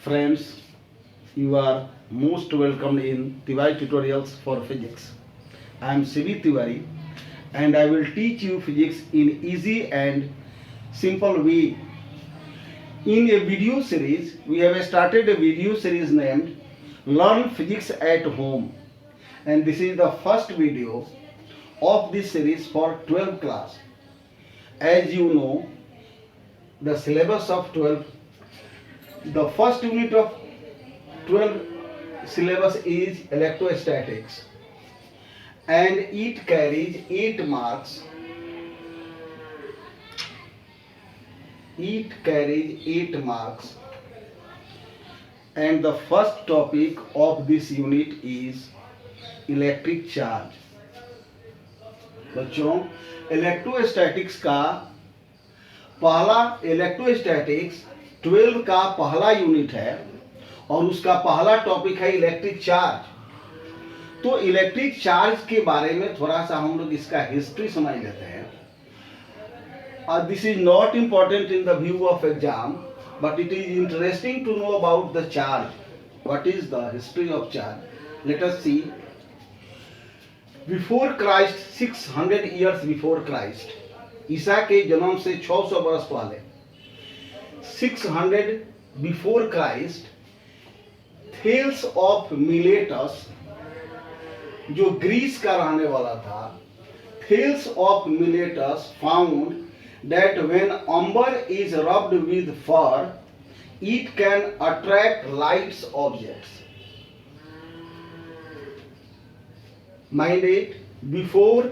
Friends, you are most welcome in Tiwari Tutorials for Physics. I am Sivi Tiwari and I will teach you physics in easy and simple way. In a video series, we have started a video series named Learn Physics at Home, and this is the first video of this series for 12th class. As you know, the syllabus of 12, the first unit of 12 syllabus is electrostatics and it carries 8 marks. It carries 8 marks and the first topic of this unit is electric charge. बच्चों, electrostatics का पहला electrostatics 12 का पहला unit है और उसका पहला topic है इलेक्ट्रिक चार्ज. तो इलेक्ट्रिक चार्ज के बारे में थोड़ा सा हम लोग इसका हिस्ट्री समझ लेते हैं. This is not important in the view of exam, but it is interesting to know about the charge. What is the history of charge? Let us see. Before Christ, 600 years before Christ, ईसा के जन्म से 600 वर्ष पहले, 600 before Christ, Thales of Miletus, जो Greece का रहने वाला था, Thales of Miletus found that when amber is rubbed with fur it can attract light objects. Mind it, before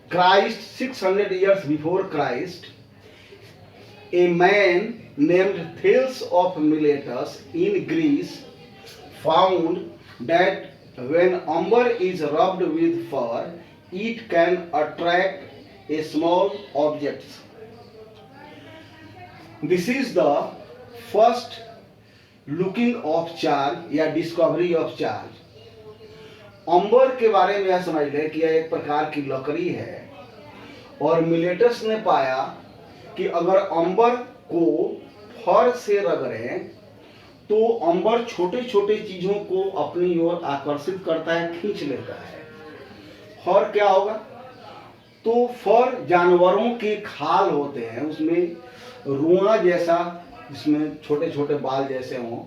Christ, 600 years before Christ, a man named Thales of Miletus in Greece found that when amber is rubbed with fur, it can attract a small objects. This is the first looking of charge या discovery of charge. अंबर के बारे में यह समझ ले कि यह एक प्रकार की लकड़ी है और मिलेटस ने पाया कि अगर अंबर को फर से रगड़ें तो अंबर छोटे छोटे चीजों को अपनी ओर आकर्षित करता है, खींच लेता है. फर क्या होगा? तो फर जानवरों के खाल होते हैं, उसमें रुआ जैसा, जिसमें छोटे छोटे बाल जैसे हों.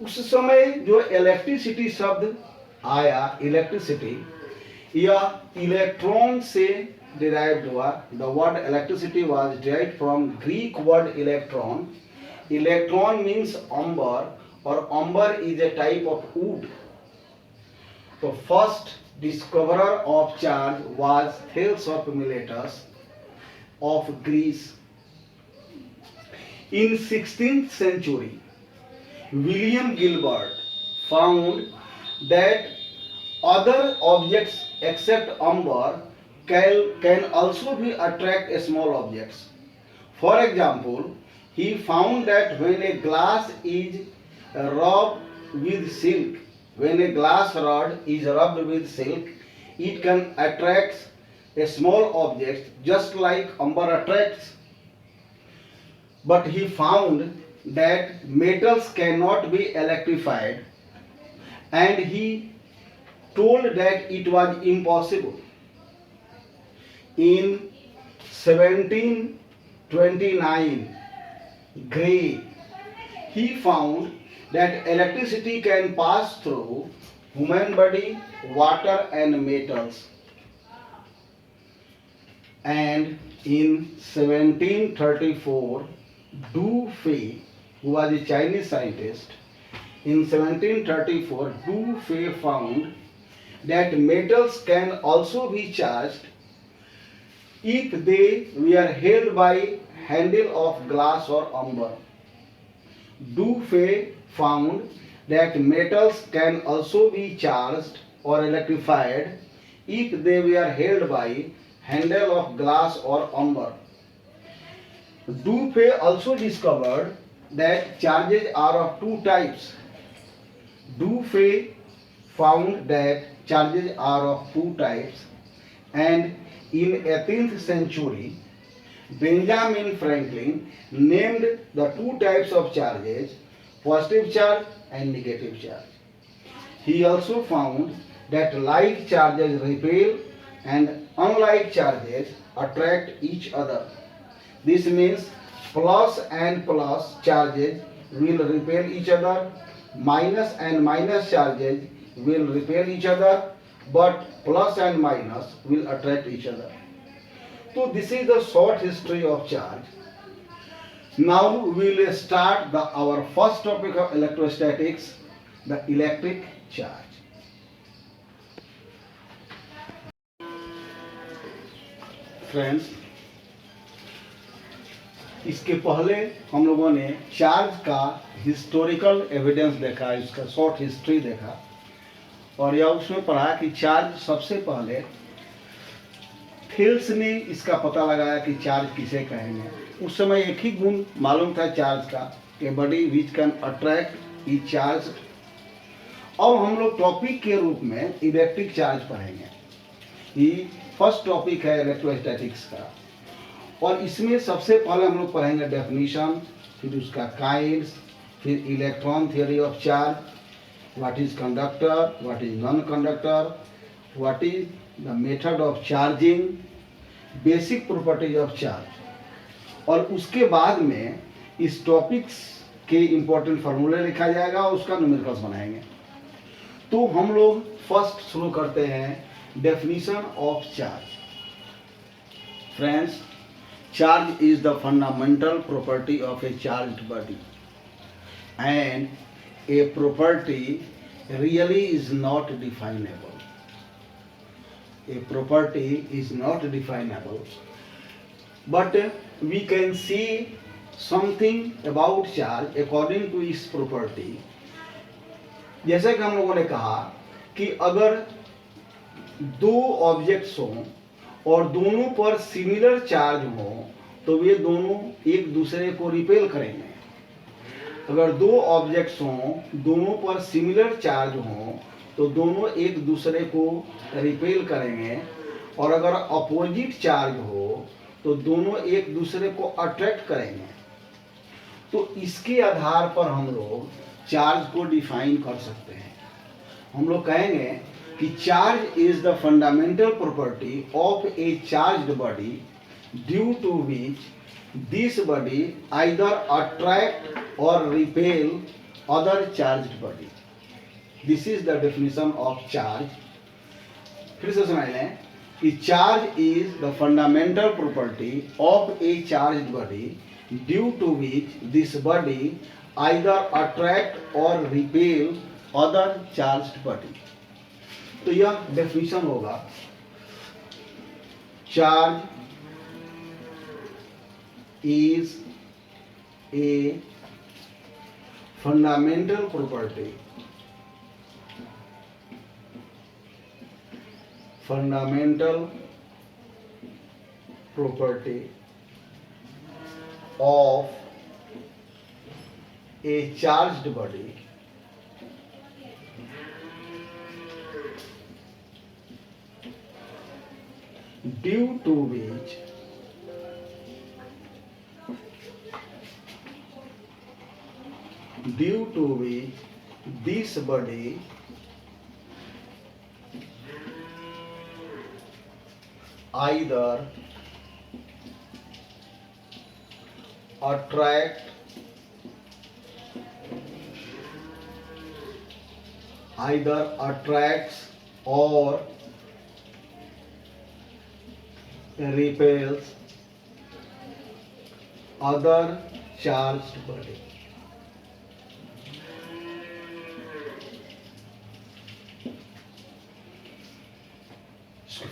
उस समय जो इलेक्ट्रिसिटी शब्द आया, इलेक्ट्रिसिटी या इलेक्ट्रॉन से डिराइव्ड हुआ. The word electricity was derived from Greek word electron. Electron means amber और amber is a type of wood. तो first discoverer of charge was Thales of Miletus of Greece. In 16th century, William Gilbert found that other objects except amber can also be attract small objects. For example, he found that when a glass is rubbed with silk, when a glass rod is rubbed with silk, it can attract a small object just like amber attracts. But he found that metals cannot be electrified and he told that it was impossible. In 1729, Gray, he found that electricity can pass through human body, water and metals. And in 1734, Du Fei, who was a Chinese scientist, in 1734, Du Fei found that metals can also be charged if they were held by handle of glass or amber. Du Fei found that metals can also be charged or electrified if they were held by handle of glass or amber. Du Fei also discovered that charges are of two types. Du Fei found that charges are of two types, and in 18th century Benjamin Franklin named the two types of charges, positive charge and negative charge. He also found that like charges repel and unlike charges attract each other. This means plus and plus charges will repel each other, minus and minus charges will repel each other, but plus and minus will attract each other. So this is the short history of charge. Now we will start our first topic of electrostatics, the electric charge. Friends, इसके पहले हम लोगों ने charge का historical evidence देखा, इसका short history देखा और यह उसमें पढ़ा कि चार्ज सबसे पहले थेल्स ने इसका पता लगाया कि चार्ज किसे कहेंगे। उस समय एक ही गुण मालूम था चार्ज का, कि body which can attract E charge. अब हम लोग टॉपिक के रूप में इलेक्ट्रिक चार्ज पढ़ेंगे। ये फर्स्ट टॉपिक है इलेक्ट्रोस्टैटिक्स का और इसमें सबसे पहले हम लोग पढ़ेंगे डेफिनेशन, फिर उसका काइंड्स, फिर electron theory of charge, what is conductor, what is non conductor, what is the method of charging, basic properties of charge. और उसके बाद में इस टॉपिक्स के इम्पोर्टेंट फार्मूले लिखा जाएगा और उसका न्यूमेरिकल्स बनाएंगे। तो हम लोग फर्स्ट शुरू करते हैं definition of charge. Friends, charge is the fundamental property of a charged body, and a property really is not definable. A property is not definable, but we can see something about charge according to its property. जैसे कि हम लोगों ने कहा कि अगर दो objects हों और दोनों पर सिमिलर चार्ज हो तो वे दोनों एक दूसरे को रिपेल करेंगे। अगर दो ऑब्जेक्ट्स हों, दोनों पर सिमिलर चार्ज हो तो दोनों एक दूसरे को रिपेल करेंगे, और अगर अपोजिट चार्ज हो तो दोनों एक दूसरे को अट्रैक्ट करेंगे। तो इसके आधार पर हम लोग चार्ज को डिफाइन कर सकते हैं। हम लोग कहेंगे कि charge is the fundamental property of a charged body due to which this body either attract और repel other charged body. This is the definition of charge. फिर से समझ लें कि charge is the fundamental property of a charged body due to which this body either attract और repel other charged body. तो यह definition होगा, charge is a fundamental property of a charged body due to which this body either attracts or repels other charged body.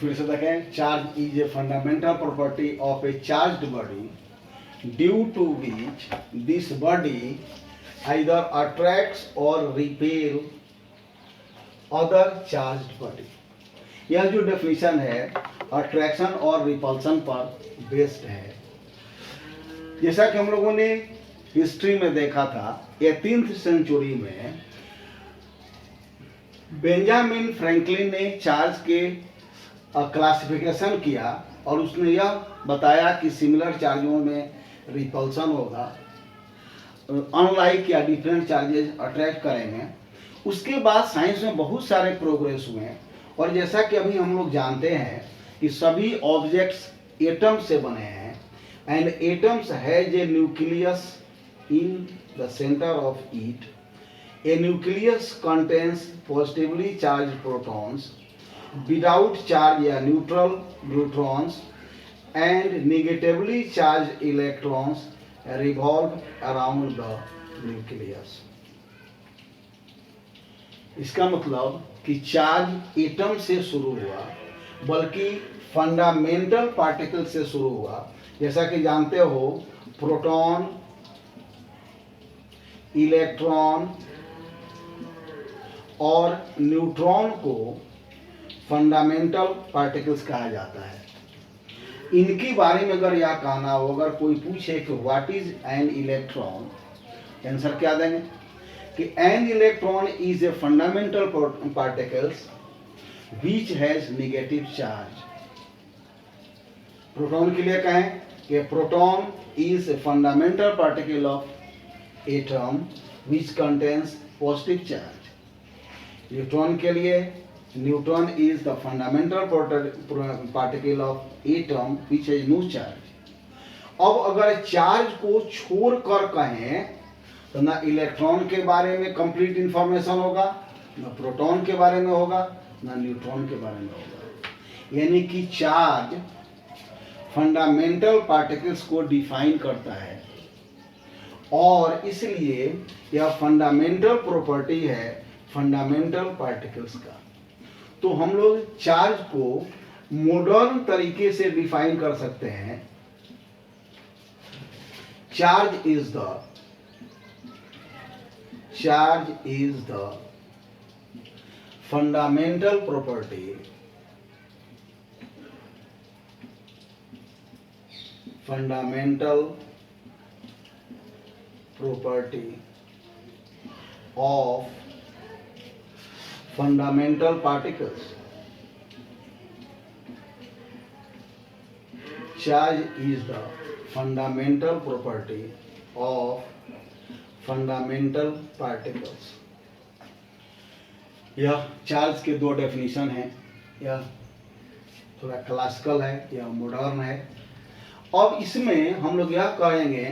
फिर से देखें, charge is a fundamental property of a charged body due to which this body either attracts और repel other charged body. यह जो definition है attraction और repulsion पर based है। जैसा कि हम लोगों ने हिस्ट्री में देखा था, 18th सेंचुरी में बेंजामिन फ्रैंकलिन ने चार्ज के क्लासिफिकेशन किया और उसने यह बताया कि सिमिलर चार्जों में रिपल्सन होगा, अनलाइक या डिफरेंट चार्जेस अट्रैक्ट करेंगे। उसके बाद साइंस में बहुत सारे प्रोग्रेस हुए हैं और जैसा कि अभी हम लोग जानते हैं कि सभी ऑब्जेक्ट्स एटम से बने हैं and atoms has a nucleus in the centre of it. A nucleus contains positively charged protons, without charge या neutral neutrons, and negatively charged electrons revolve around the nucleus. इसका मतलब कि चार्ज एटम से शुरू हुआ, बल्कि फंडामेंटल पार्टिकल से शुरू हुआ। जैसा कि जानते हो, प्रोटॉन, इलेक्ट्रॉन और न्यूट्रॉन को फंडामेंटल पार्टिकल्स कहा जाता है। इनके बारे में अगर यह कहना हो, अगर कोई पूछे कि what is an electron, answer क्या देंगे कि an electron is a fundamental particles which has negative charge. Proton के लिए कहें कि proton is a fundamental particle of atom which contains positive charge. Neutron के लिए neutron is the fundamental particle of atom which has no charge. अब अगर charge को छोड़कर कहें तो ना इलेक्ट्रॉन के बारे में कंप्लीट इंफॉर्मेशन होगा, ना प्रोटॉन के बारे में होगा, ना न्यूट्रॉन के बारे में होगा। यानी कि चार्ज फंडामेंटल पार्टिकल्स को डिफाइन करता है और इसलिए यह फंडामेंटल प्रॉपर्टी है फंडामेंटल पार्टिकल्स का। तो हम लोग चार्ज को मॉडर्न तरीके से डिफाइन कर सकते हैं। Charge is the fundamental property of fundamental particles. Charge is the fundamental property of fundamental particles. यह चार्ज के दो डेफिनेशन हैं, यह थोड़ा क्लासिकल है, यह मॉडर्न है। अब इसमें हम लोग यह कहेंगे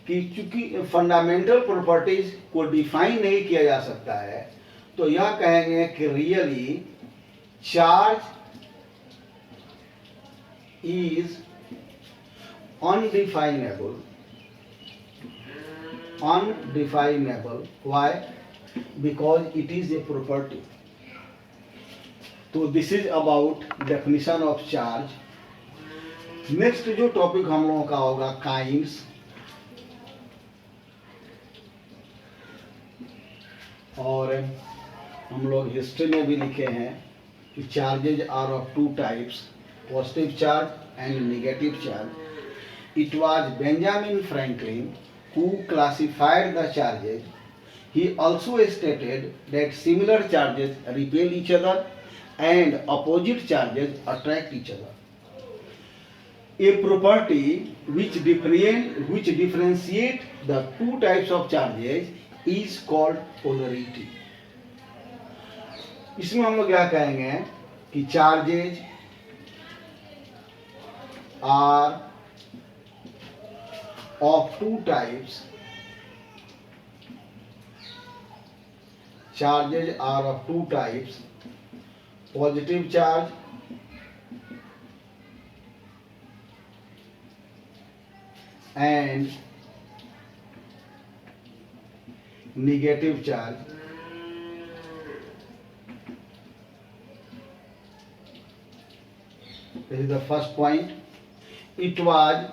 कि चूंकि फंडामेंटल प्रॉपर्टीज को डिफाइन नहीं किया जा सकता है, तो यह कहेंगे कि really charge is undefinable. Why? Because it is a property. तो this is about definition of charge. Next जो टॉपिक हम लोगों का होगा काइंड्स। और हम लोग हिस्ट्री में भी लिखे हैं कि charges are of two types, positive charge and negative charge. It was Benjamin Franklin who classified the charges. He also stated that similar charges repel each other and opposite charges attract each other. A property which differentiate the two types of charges is called polarity. इसमें हम लोग क्या कहेंगे कि charges are of two types. Charges are of two types, positive charge and negative charge. This is the first point. It was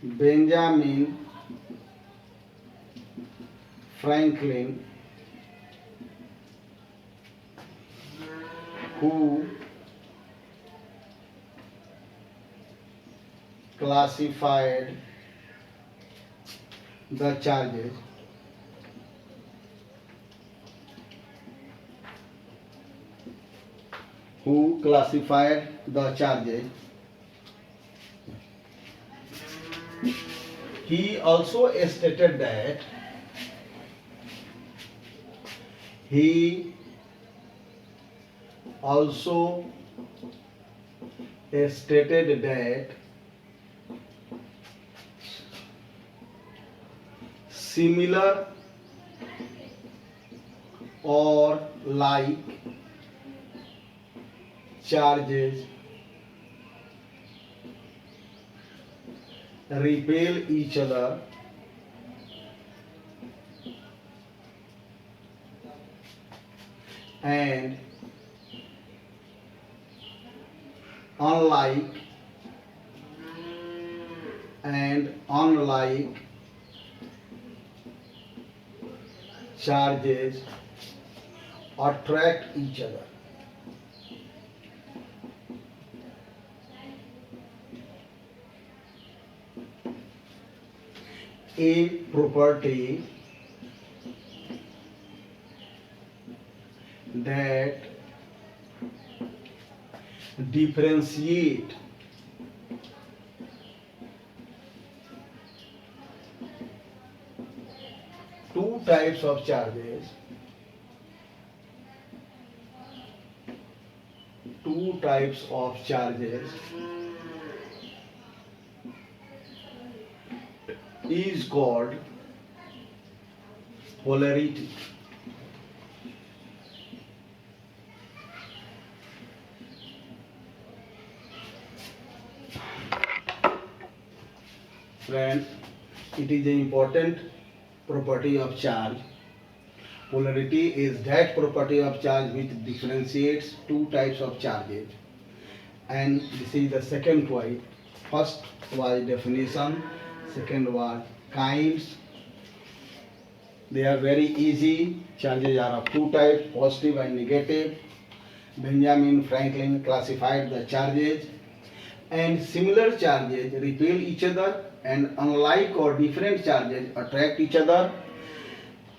Benjamin Franklin who classified the charges who classified the charges. He also stated that similar or like charges repel each other and unlike charges attract each other. A property that differentiate two types of charges is called polarity. Friend, it is an important property of charge. Polarity is that property of charge which differentiates two types of charges. And this is the second point. First was definition, second was kinds. They are very easy. Charges are of two types, positive and negative. Benjamin Franklin classified the charges, and similar charges repel each other, and unlike or different charges attract each other.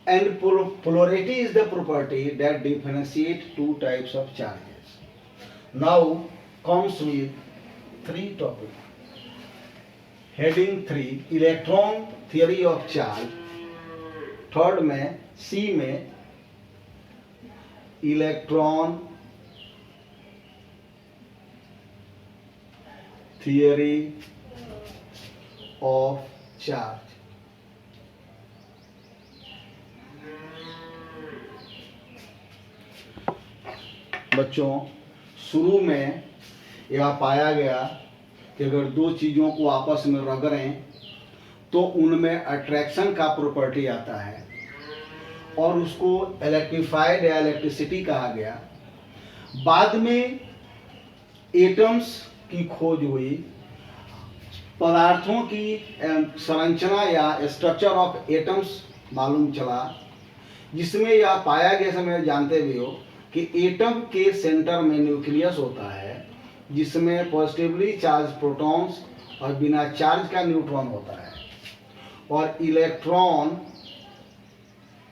And polarity is the property that differentiates two types of charges. Now comes with three topics. Heading 3, electron theory of charge. Third में सी में electron theory of charge. बच्चों, शुरू में यह पाया गया कि अगर दो चीज़ों को आपस में रगड़ें तो उनमें अट्रैक्शन का प्रॉपर्टी आता है और उसको इलेक्ट्रीफाइड या इलेक्ट्रिसिटी कहा गया. बाद में एटम्स की खोज हुई, पदार्थों की संरचना या स्ट्रक्चर ऑफ एटम्स मालूम चला, जिसमें यह पाया गया, समय जानते भी हो कि एटम के सेंटर में न्यूक्लियस होता है जिसमें पॉजिटिवली चार्ज प्रोटॉन्स और बिना चार्ज का न्यूट्रॉन होता है, और इलेक्ट्रॉन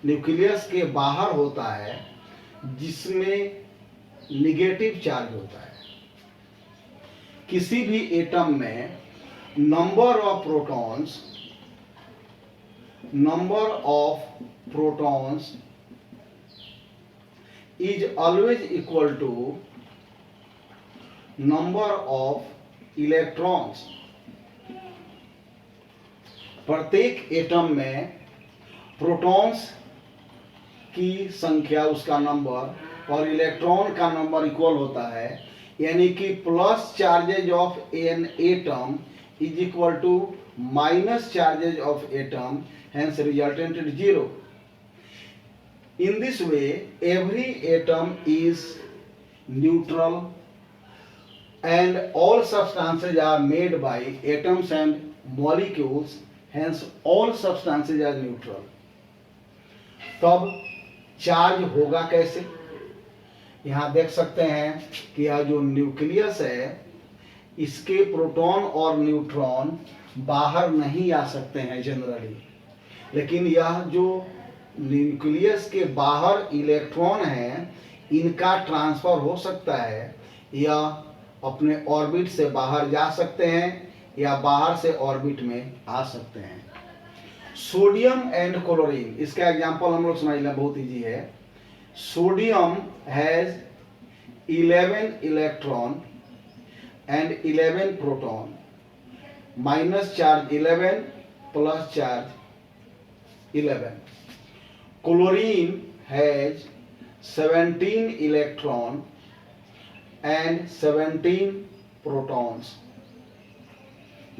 न्यूक्लियस के बाहर होता है जिसमें निगेटिव चार्ज होता है. किसी भी एटम में number of protons is always equal to number of electrons. प्रत्येक एटम में प्रोटॉन्स की संख्या, उसका नंबर और इलेक्ट्रॉन का नंबर इक्वल होता है, यानी कि plus charges of an atom is equal to minus charges of atom, hence resultant is 0. In this way, every atom is neutral and all substances are made by atoms and molecules, hence all substances are neutral. तब charge होगा कैसे? यहाँ देख सकते हैं कि यह जो न्यूक्लियस है इसके प्रोटॉन और न्यूट्रॉन बाहर नहीं आ सकते हैं जनरली, लेकिन यह जो न्यूक्लियस के बाहर इलेक्ट्रॉन हैं इनका ट्रांसफर हो सकता है या अपने ऑर्बिट से बाहर जा सकते हैं या बाहर से ऑर्बिट में आ सकते हैं। सोडियम एंड क्लोरीन, इसका एग्जांपल हम लोग समझ लें, बहुत इजी है। Sodium has 11 electron and 11 proton, minus charge 11 plus charge 11। Chlorine has 17 electron and 17 protons.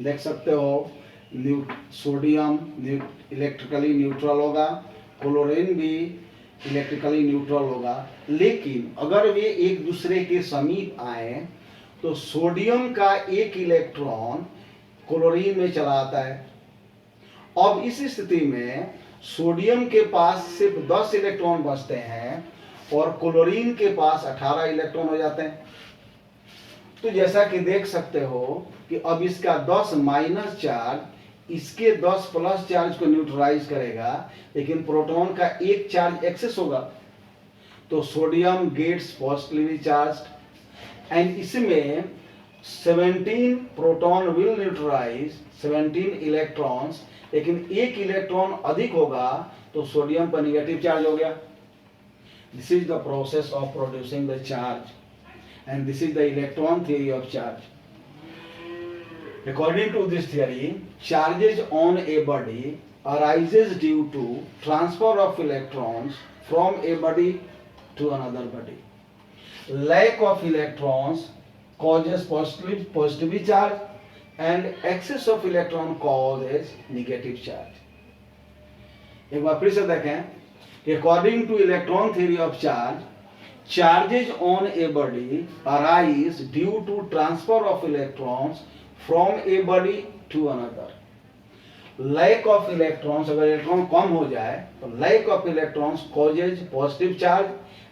देख सकते हो सोडियम इलेक्ट्रिकली न्यूट्रल होगा, क्लोरीन भी इलेक्ट्रिकली न्यूट्रल होगा, लेकिन अगर वे एक दूसरे के समीप आए तो सोडियम का एक इलेक्ट्रॉन क्लोरीन में चला आता है। अब इस स्थिति में सोडियम के पास सिर्फ 10 इलेक्ट्रॉन बचते हैं और क्लोरीन के पास 18 इलेक्ट्रॉन हो जाते हैं। तो जैसा कि देख सकते हो कि अब इसका 10 माइनस चार्ज इसके 10 प्लस चार्ज को न्यूट्रलाइज करेगा, लेकिन प्रोटॉन का एक चार्ज एक्सेस होगा, तो sodium gets positively charged and इसमें 17 प्रोटॉन विल न्यूट्रलाइज 17 इलेक्ट्रॉन्स, लेकिन एक इलेक्ट्रॉन अधिक होगा तो सोडियम पर निगेटिव चार्ज हो गया। This is the process of producing the charge and this is the electron theory of charge. According to this theory, charges on a body arises due to transfer of electrons from a body to another body. Lack of electrons causes positive charge and excess of electron causes negative charge. एक बार फिर से देखें, according to electron theory of charge, charges on a body arise due to transfer of electrons from a body to another. Lack of electrons, अगर electron कम हो जाए तो lack of electrons causes positive charge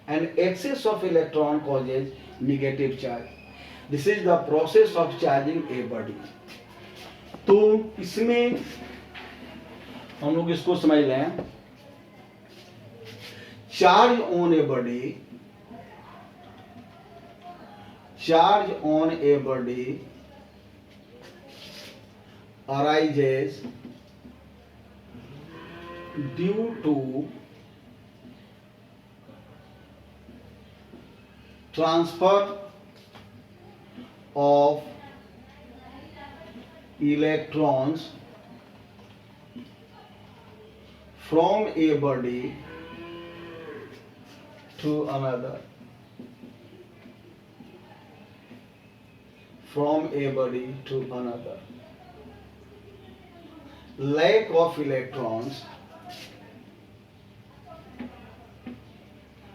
and excess of electron causes negative charge. This is the process of charging a body. तो इसमें हम लोग इसको समझ लें, charge on a body, charge on a body arises due to transfer of electrons from a body to another, from a body to another. Lack of electrons,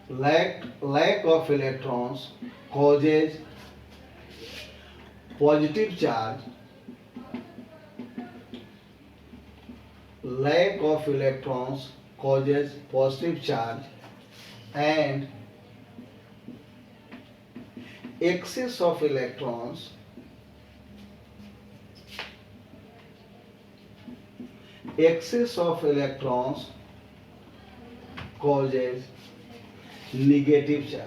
lack of electrons causes positive charge, lack of electrons causes positive charge and excess of electrons causes negative charge.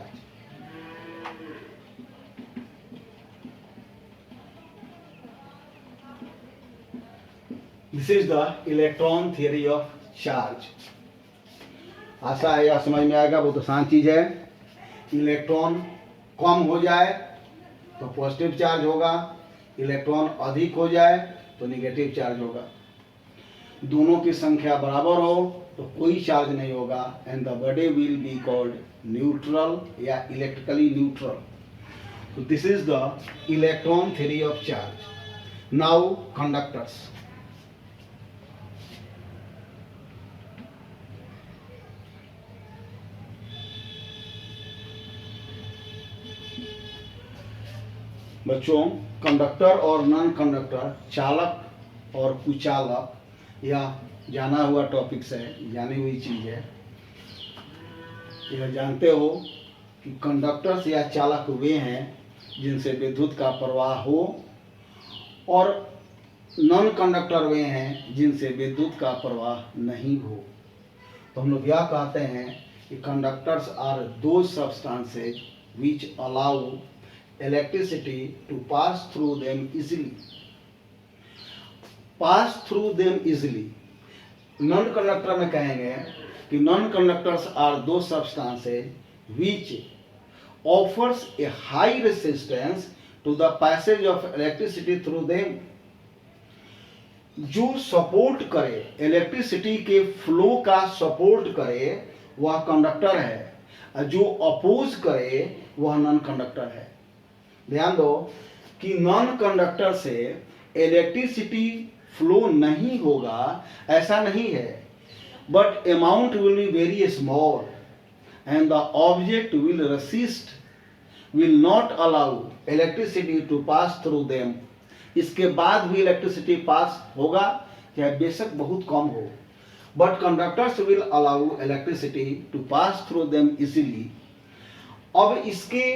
This is the electron theory of charge. आशा है यह समझ में आएगा, बहुत आसान चीज है। Electron कम हो जाए तो पॉजिटिव चार्ज होगा, इलेक्ट्रॉन अधिक हो जाए तो निगेटिव चार्ज होगा। दोनों की संख्या बराबर हो तो कोई चार्ज नहीं होगा and the body will be called neutral या electrically neutral. So this is the electron theory of charge. Now conductors. बच्चों, कंडक्टर और नॉन कंडक्टर, चालक और कुचालक, यह जाना हुआ टॉपिक्स है, जानी हुई चीज है। यह जानते हो कि कंडक्टर्स या चालक वे हैं जिनसे विद्युत का प्रवाह हो और नॉन कंडक्टर वे हैं जिनसे विद्युत का प्रवाह नहीं हो। तो हम लोग यह कहते हैं conductors are those substances which allow electricity to pass through them easily. Pass through them easily. Non conductor में कहेंगे कि non conductors are those substances which offers a high resistance to the passage of electricity through them. जो support करे, electricity के flow का support करे, वह conductor है. जो अपोज करे वह नॉन कंडक्टर है. ध्यान दो कि नॉन कंडक्टर से इलेक्ट्रिसिटी फ्लो नहीं होगा ऐसा नहीं है, but amount will be very small and the object will resist, will not allow electricity to pass through them. इसके बाद भी इलेक्ट्रिसिटी पास होगा, चाहे बेशक बहुत कम हो, but conductors will allow electricity to pass through them easily. अब इसके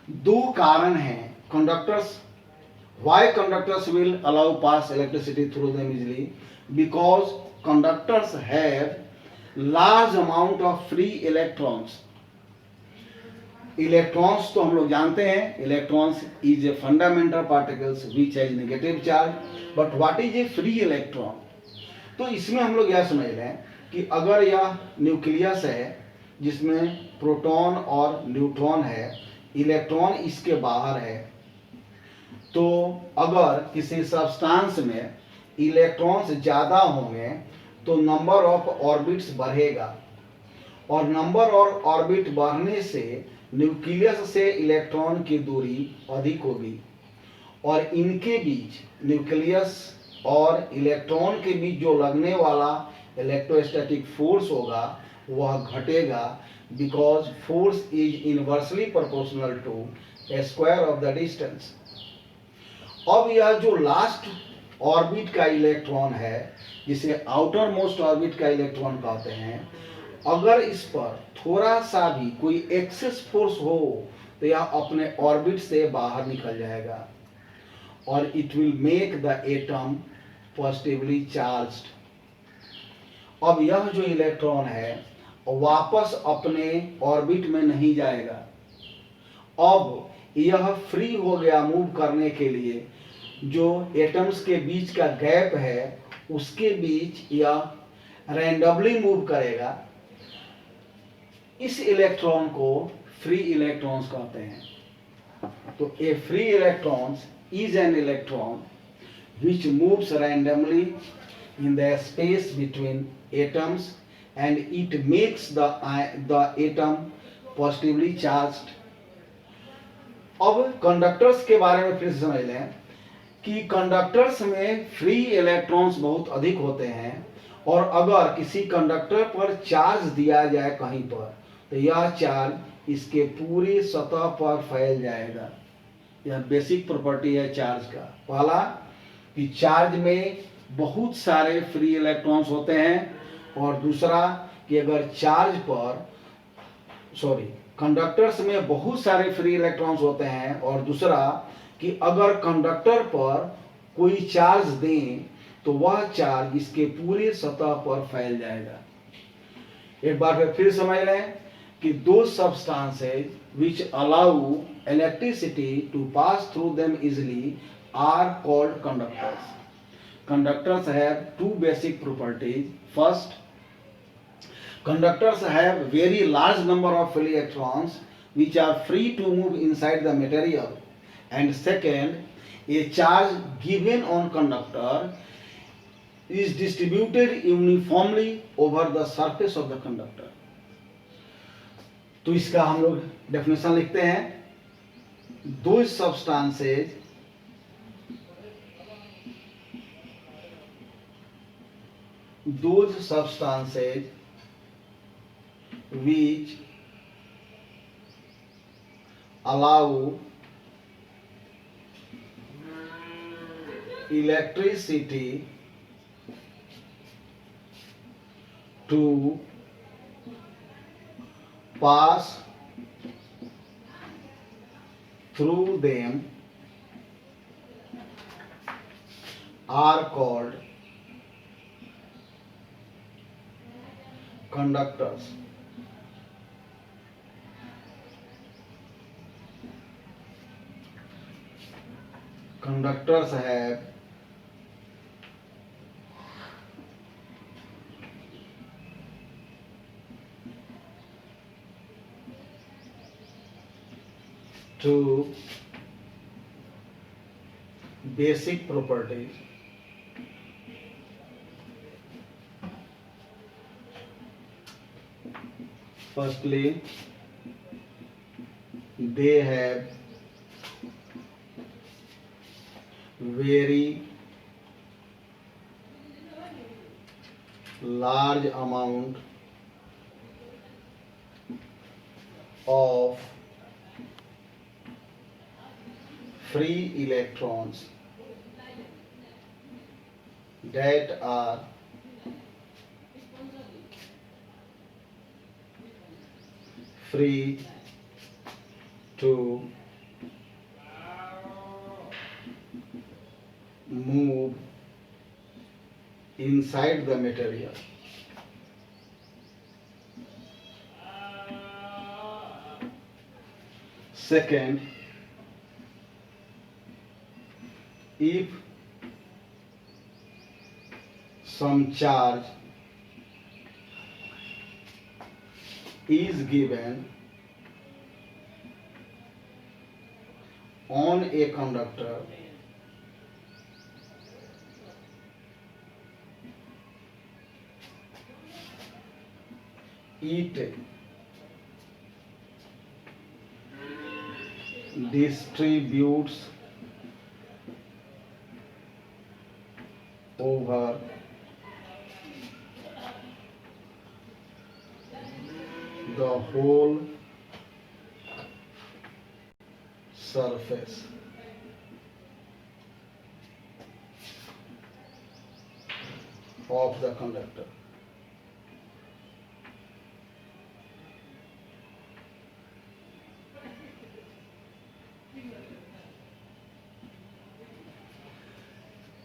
दो कारण हैं. Conductors, why conductors will allow pass electricity through them easily? Because conductors have large amount of free electrons. Electrons तो हम लोग जानते हैं, electrons is a fundamental particles which has negative charge, but what is a free electron? तो इसमें हम लोग यह समझ लें कि अगर यह न्यूक्लियस है जिसमें प्रोटॉन और न्यूट्रॉन है, इलेक्ट्रॉन इसके बाहर है, तो अगर किसी सब्सटेंस में इलेक्ट्रॉन्स ज़्यादा होंगे तो नंबर ऑफ ऑर्बिट्स बढ़ेगा, और नंबर ऑफ ऑर्बिट बढ़ने से न्यूक्लियस से इलेक्ट्रॉन की दूरी अधिक होगी, और इनके बीच, न्यूक्लियस और इलेक्ट्रॉन के बीच जो लगने वाला इलेक्ट्रोस्टैटिक फोर्स होगा वह घटेगा, because force is inversely proportional to square of the distance. अब यह जो लास्ट ऑर्बिट का इलेक्ट्रॉन है, जिसे आउटर मोस्ट ऑर्बिट का इलेक्ट्रॉन कहते हैं, अगर इस पर थोड़ा सा भी कोई एक्सेस फोर्स हो तो यह अपने ऑर्बिट से बाहर निकल जाएगा, और it will make the atom positively charged. अब यह जो इलेक्ट्रॉन है वापस अपने ऑर्बिट में नहीं जाएगा. अब यह फ्री हो गया मूव करने के लिए. जो एटम्स के बीच का गैप है उसके बीच यह रैंडमली मूव करेगा. इस इलेक्ट्रॉन को फ्री इलेक्ट्रॉन्स कहते हैं. तो a free electrons is an electron which moves randomly in the space between atoms and it makes the atom positively charged. अब कंडक्टर्स के बारे में फिर से समझ लें कि कंडक्टर्स में फ्री इलेक्ट्रॉन्स बहुत अधिक होते हैं, और अगर किसी कंडक्टर पर चार्ज दिया जाए कहीं पर तो यह चार्ज इसके पूरी सतह पर फैल जाएगा. यह बेसिक प्रॉपर्टी है चार्ज का. पहला कि चार्ज में बहुत सारे फ्री इलेक्ट्रॉन्स होते हैं, और दूसरा कि अगर चार्ज पर कंडक्टर्स में बहुत सारे फ्री इलेक्ट्रॉन्स होते हैं, और दूसरा कि अगर कंडक्टर पर कोई चार्ज दें तो वह चार्ज इसके पूरे सतह पर फैल जाएगा. एक बार फिर समझ लें कि those substances which allow electricity to pass through them easily are called conductors. Conductors have two basic properties. First, conductors have very large number of free electrons which are free to move inside the material. And second, a charge given on conductor is distributed uniformly over the surface of the conductor. तो इसका हम लोग definition लिखते हैं. दो substances which allow electricity to pass through them are called conductors. conductors have two basic properties. Firstly, they have very large amount of free electrons that are free to move inside the material. Second, if some charge is given on a conductor, it distributes over the whole surface. Of the conductor.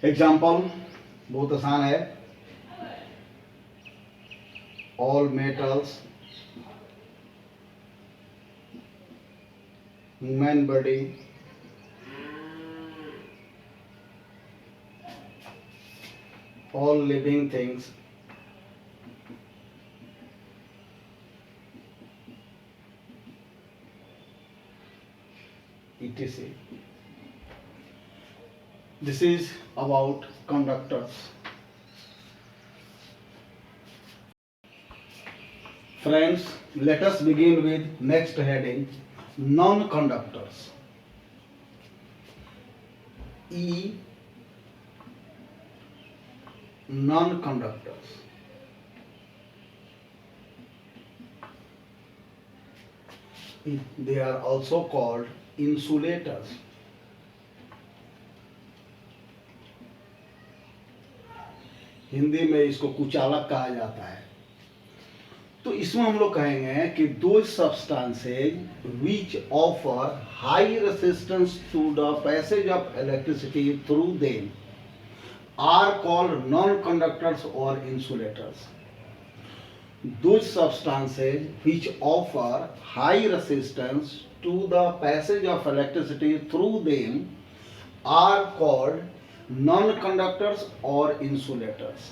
Example बहुत आसान है. All metals, human body, all living things etc. This is about conductors. Friends, let us begin with next heading, non-conductors. E, non-conductors. They are also called insulators. Hindi में इसको कुचालक कहा जाता है. तो इसमें हम लोग कहेंगे कि those substances which offer high resistance to the passage of electricity through them are called non conductors और insulators. Those substances which offer high resistance to the passage of electricity through them are called non-conductors or insulators.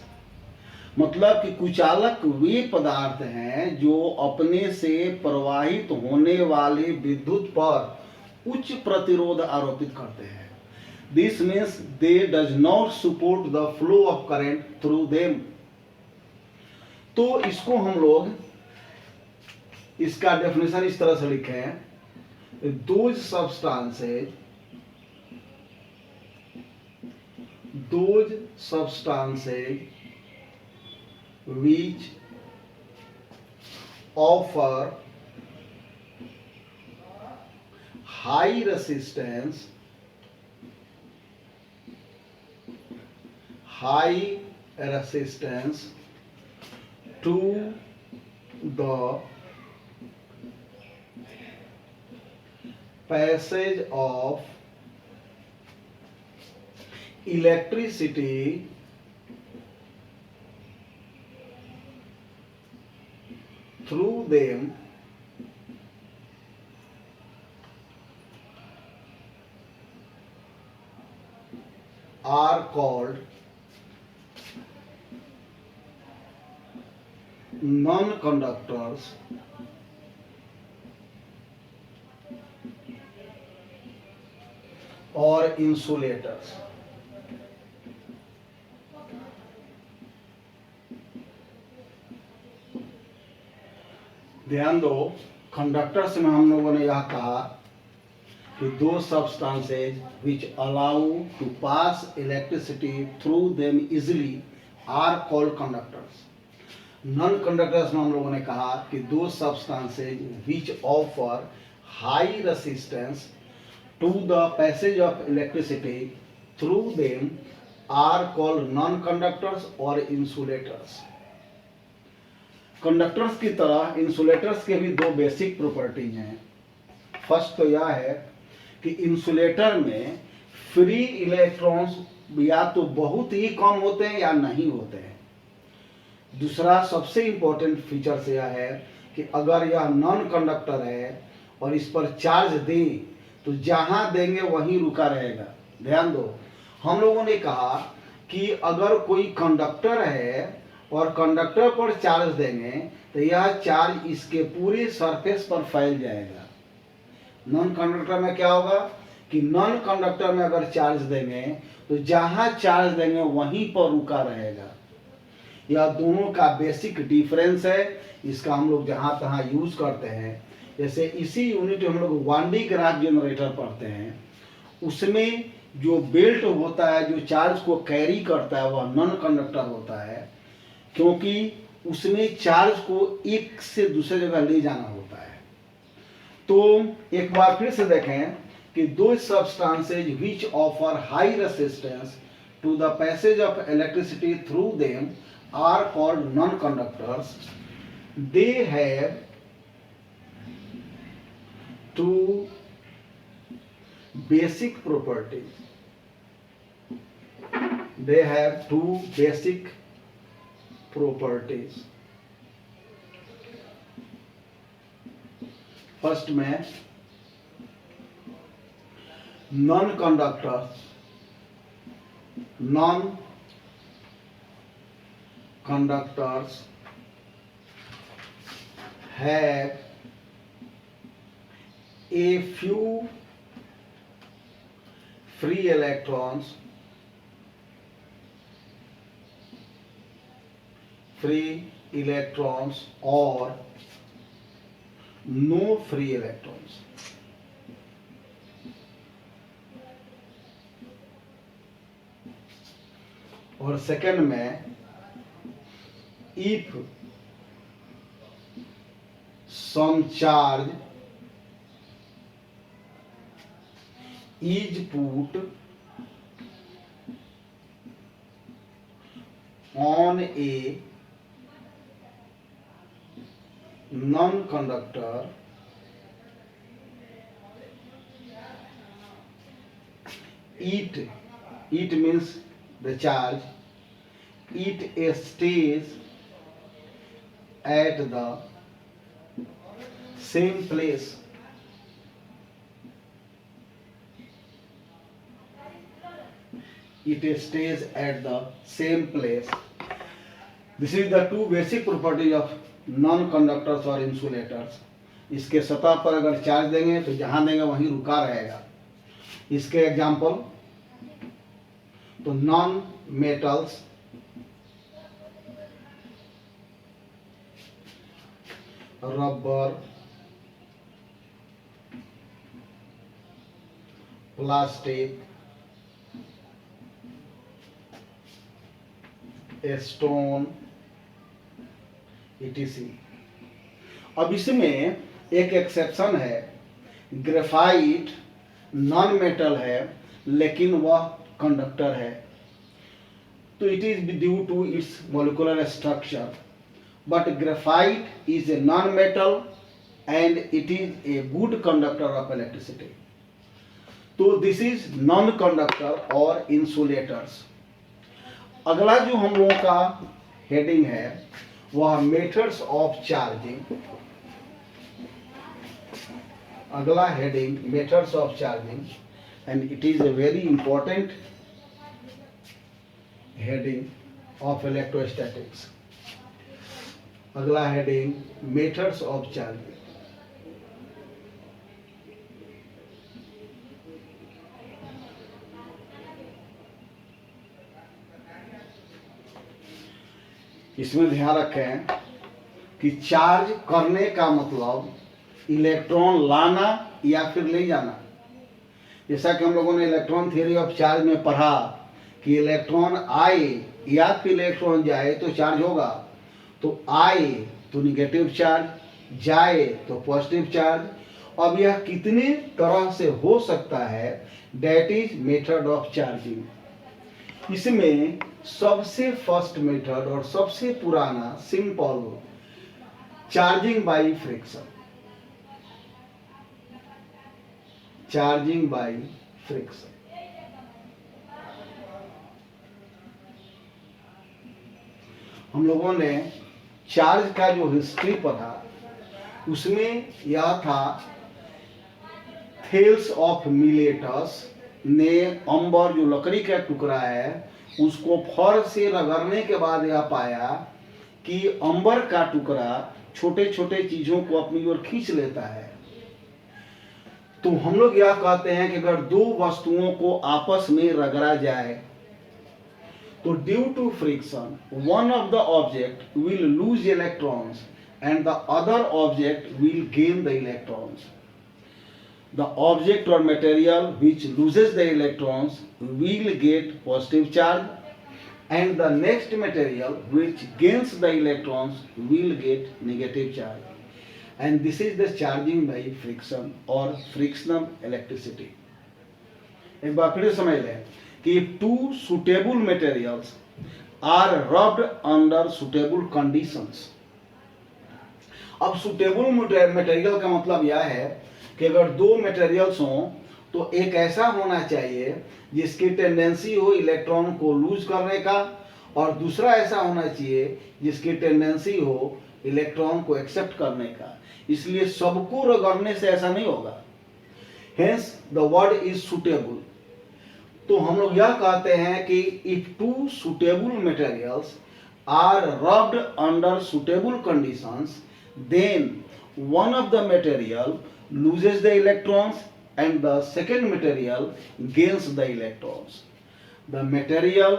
मतलब कि कुचालक वे पदार्थ हैं जो अपने से प्रवाहित होने वाले विद्युत पर उच्च प्रतिरोध आरोपित करते हैं. This means they does not support the flow of current through them. तो इसको हम लोग इसका डेफिनेशन इस तरह से लिखे हैं, those substances which offer high resistance to the passage of electricity through them are called non-conductors or insulators. ध्यान दो, कंडक्टर्स में हम लोगों ने यह कहा कि those substances which allow to pass electricity through them easily are called conductors. Non conductors में हम लोगों ने कहा कि those substances which offer high resistance to the passage of electricity through them are called non conductors और insulators. Conductors की तरह insulators के भी दो बेसिक प्रॉपर्टीज हैं. फर्स्ट तो यह है कि इंसुलेटर में फ्री इलेक्ट्रॉन्स या तो बहुत ही कम होते हैं या नहीं होते हैं. दूसरा सबसे इंपॉर्टेंट फीचर्स यह है कि अगर यह नॉन कंडक्टर है और इस पर चार्ज दें तो जहां देंगे वहीं रुका रहेगा. ध्यान दो, हम लोगों ने कहा कि अगर कोई कंडक्टर है और कंडक्टर पर चार्ज देंगे तो यह चार्ज इसके पूरे सरफेस पर फैल जाएगा. नॉन कंडक्टर में क्या होगा कि नॉन कंडक्टर में अगर चार्ज देंगे तो जहां चार्ज देंगे वहीं पर रुका रहेगा. यह दोनों का बेसिक डिफरेंस है. इसका हम लोग जहां तहां यूज करते हैं. जैसे इसी यूनिट हम लोग वान डी ग्राफ जनरेटर पढ़ते हैं, उसमें जो बेल्ट होता है जो चार्ज को कैरी करता है वह नॉन कंडक्टर होता है, क्योंकि उसमें चार्ज को एक से दूसरे जगह ले जाना होता है. तो एक बार फिर से देखें कि those substances which offer high resistance to the passage of electricity through them are called non conductors. They have two basic properties. They have two basic properties. First में non-conductors have a few free electrons or no free electrons. और second में if some charge is put on a non-conductor, it means the charge, it stays at the same place. It stays at the same place. This is the two basic properties of non-conductors or insulators. इसके सतह पर अगर charge देंगे तो जहां देंगे वहीं रुका रहेगा. इसके एग्जाम्पल तो non metals, rubber, plastic, stone, etc. अब इसमें एक एक्सेप्शन है. ग्रेफाइट नॉन मेटल है लेकिन वह कंडक्टर है, तो it is due to its molecular structure. But graphite is a non metal and it is a good conductor of electricity. तो दिस इज नॉन कंडक्टर और इंसुलेटर्स. अगला जो हम लोगों का हेडिंग है वह मेथड्स ऑफ चार्जिंग. अगला heading methods of charging, and it is a very important heading of electrostatics. अगला हेडिंग मेथड्स ऑफ चार्जिंग। इसमें ध्यान रखें कि चार्ज करने का मतलब इलेक्ट्रॉन लाना या फिर ले जाना। जैसा कि हम लोगों ने इलेक्ट्रॉन थ्योरी ऑफ चार्ज में पढ़ा कि इलेक्ट्रॉन आए या फिर इलेक्ट्रॉन जाए तो चार्ज होगा। तो आए तो निगेटिव चार्ज, जाए तो पॉजिटिव चार्ज। अब यह कितने तरह से हो सकता है, that is method of charging. इसमें सबसे फर्स्ट मेथड और सबसे पुराना simple charging by friction. Charging by friction. हम लोगों ने चार्ज का जो हिस्ट्री पढ़ा उसमें यह था थेल्स ऑफ मिलेटस ने अंबर जो लकड़ी का टुकड़ा है उसको फर से रगड़ने के बाद यह पाया कि अंबर का टुकड़ा छोटे छोटे चीजों को अपनी ओर खींच लेता है। तो हम लोग यह कहते हैं कि अगर दो वस्तुओं को आपस में रगड़ा जाए तो due to friction one of the object will lose electrons and the other object will gain the electrons. The object or material which loses the electrons will get positive charge and the next material which gains the electrons will get negative charge. And this is the charging by friction or frictional electricity. एक बार फिर समझ लें कि two suitable materials are rubbed under suitable conditions. अब suitable material का मतलब यह है कि अगर दो मटेरियल्स हों तो एक ऐसा होना चाहिए जिसकी टेंडेंसी हो इलेक्ट्रॉन को लूज करने का और दूसरा ऐसा होना चाहिए जिसकी टेंडेंसी हो इलेक्ट्रॉन को एक्सेप्ट करने का। इसलिए सबको रगड़ने से ऐसा नहीं होगा। Hence the word is suitable. तो हम लोग यह कहते हैं कि if two suitable materials are rubbed under suitable conditions then one of the material loses the electrons and the second material gains the electrons. The material